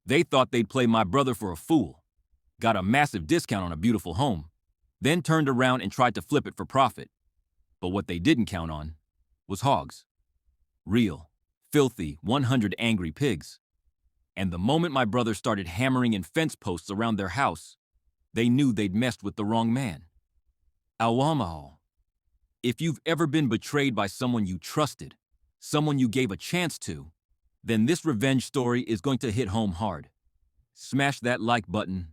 They thought they'd play my brother for a fool, got a massive discount on a beautiful home, then turned around and tried to flip it for profit. But what they didn't count on was hogs. Real, filthy, 100 angry pigs. And the moment my brother started hammering in fence posts around their house, they knew they'd messed with the wrong man. Awamao. If you've ever been betrayed by someone you trusted, someone you gave a chance to, then this revenge story is going to hit home hard. Smash that like button,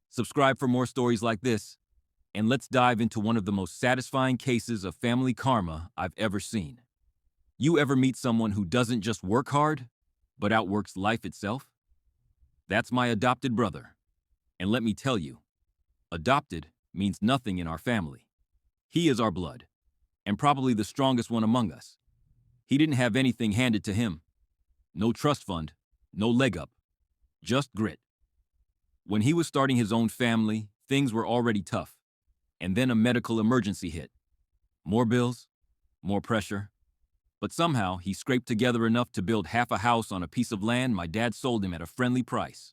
subscribe for more stories like this, and let's dive into one of the most satisfying cases of family karma I've ever seen. You ever meet someone who doesn't just work hard, but outworks life itself? That's my adopted brother. And let me tell you, adopted means nothing in our family. He is our blood, and probably the strongest one among us. He didn't have anything handed to him. No trust fund, no leg up, just grit. When he was starting his own family, things were already tough. And then a medical emergency hit. More bills, more pressure. But somehow he scraped together enough to build half a house on a piece of land my dad sold him at a friendly price.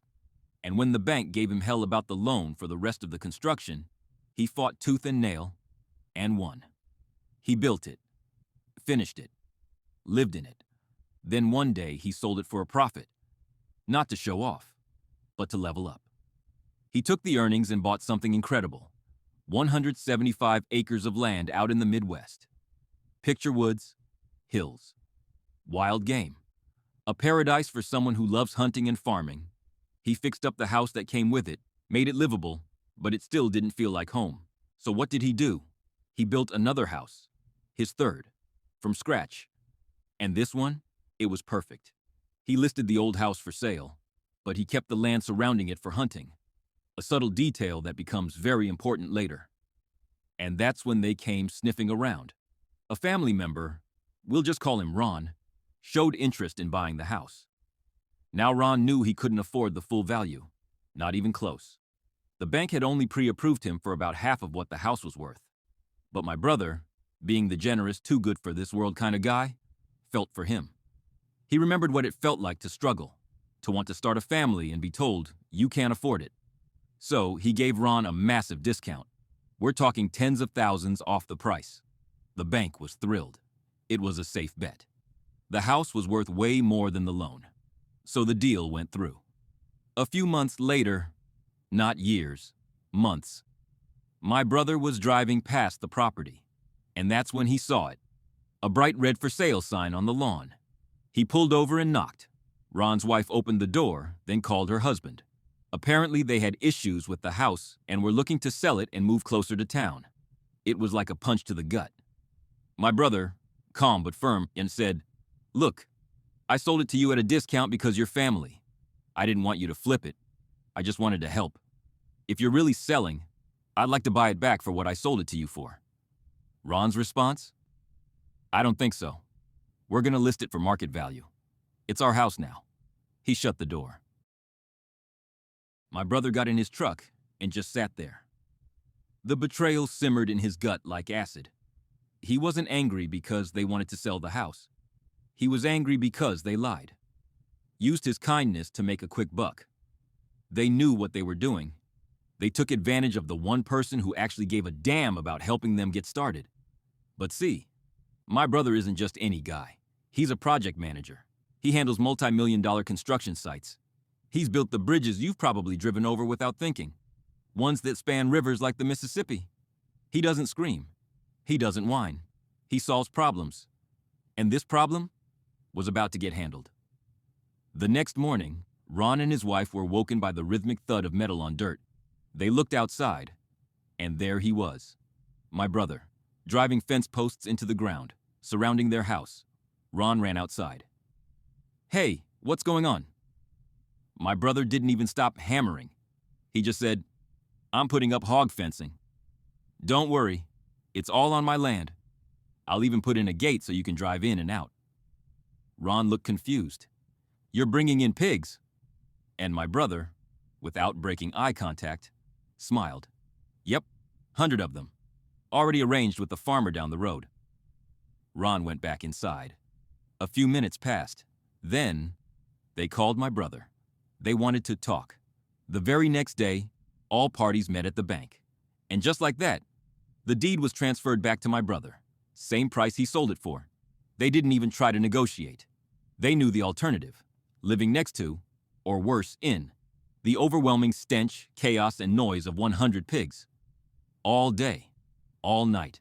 And when the bank gave him hell about the loan for the rest of the construction, he fought tooth and nail and won. He built it, finished it, lived in it. Then one day he sold it for a profit. Not to show off, but to level up. He took the earnings and bought something incredible. 175 acres of land out in the Midwest. Picture woods, hills, wild game. A paradise for someone who loves hunting and farming. He fixed up the house that came with it, made it livable, but it still didn't feel like home. So what did he do? He built another house, his third, from scratch. And this one, it was perfect. He listed the old house for sale, but he kept the land surrounding it for hunting. A subtle detail that becomes very important later. And that's when they came sniffing around. A family member, we'll just call him Ron, showed interest in buying the house. Now Ron knew he couldn't afford the full value, not even close. The bank had only pre-approved him for about half of what the house was worth. But my brother, being the generous, too good for this world kind of guy, felt for him. He remembered what it felt like to struggle, to want to start a family and be told, you can't afford it. So he gave Ron a massive discount. We're talking tens of thousands off the price. The bank was thrilled. It was a safe bet. The house was worth way more than the loan. So the deal went through. A few months later, not years, months, my brother was driving past the property. And that's when he saw it. A bright red for sale sign on the lawn. He pulled over and knocked. Ron's wife opened the door, then called her husband. Apparently they had issues with the house and were looking to sell it and move closer to town. It was like a punch to the gut. My brother, calm but firm, and said, look, I sold it to you at a discount because you're family. I didn't want you to flip it. I just wanted to help. If you're really selling, I'd like to buy it back for what I sold it to you for. Ron's response? I don't think so. We're going to list it for market value. It's our house now. He shut the door. My brother got in his truck and just sat there. The betrayal simmered in his gut like acid. He wasn't angry because they wanted to sell the house. He was angry because they lied. Used his kindness to make a quick buck. They knew what they were doing. They took advantage of the one person who actually gave a damn about helping them get started. But see, my brother isn't just any guy. He's a project manager. He handles multi-million-dollar construction sites. He's built the bridges you've probably driven over without thinking. Ones that span rivers like the Mississippi. He doesn't scream. He doesn't whine. He solves problems. And this problem was about to get handled. The next morning, Ron and his wife were woken by the rhythmic thud of metal on dirt. They looked outside, and there he was, my brother, driving fence posts into the ground, surrounding their house. Ron ran outside. Hey, what's going on? My brother didn't even stop hammering. He just said, I'm putting up hog fencing. Don't worry, it's all on my land. I'll even put in a gate so you can drive in and out. Ron looked confused. You're bringing in pigs? And my brother, without breaking eye contact, smiled. Yep, 100 of them. Already arranged with the farmer down the road. Ron went back inside. A few minutes passed. Then, they called my brother. They wanted to talk. The very next day, all parties met at the bank. And just like that, the deed was transferred back to my brother. Same price he sold it for. They didn't even try to negotiate. They knew the alternative, living next to, or worse, in, the overwhelming stench, chaos, and noise of 100 pigs. All day, all night,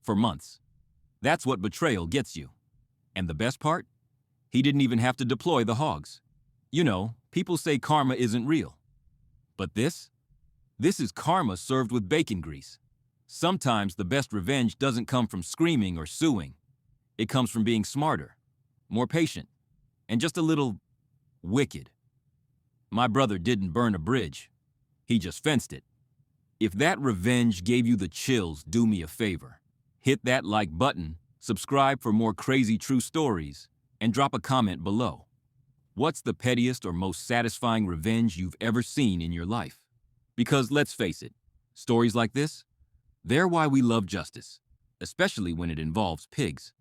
for months. That's what betrayal gets you. And the best part? He didn't even have to deploy the hogs. You know, people say karma isn't real. But this is karma served with bacon grease. Sometimes the best revenge doesn't come from screaming or suing. It comes from being smarter, more patient, and just a little wicked. My brother didn't burn a bridge. He just fenced it. If that revenge gave you the chills, do me a favor. Hit that like button, subscribe for more crazy true stories, and drop a comment below. What's the pettiest or most satisfying revenge you've ever seen in your life? Because let's face it, stories like this, they're why we love justice, especially when it involves pigs.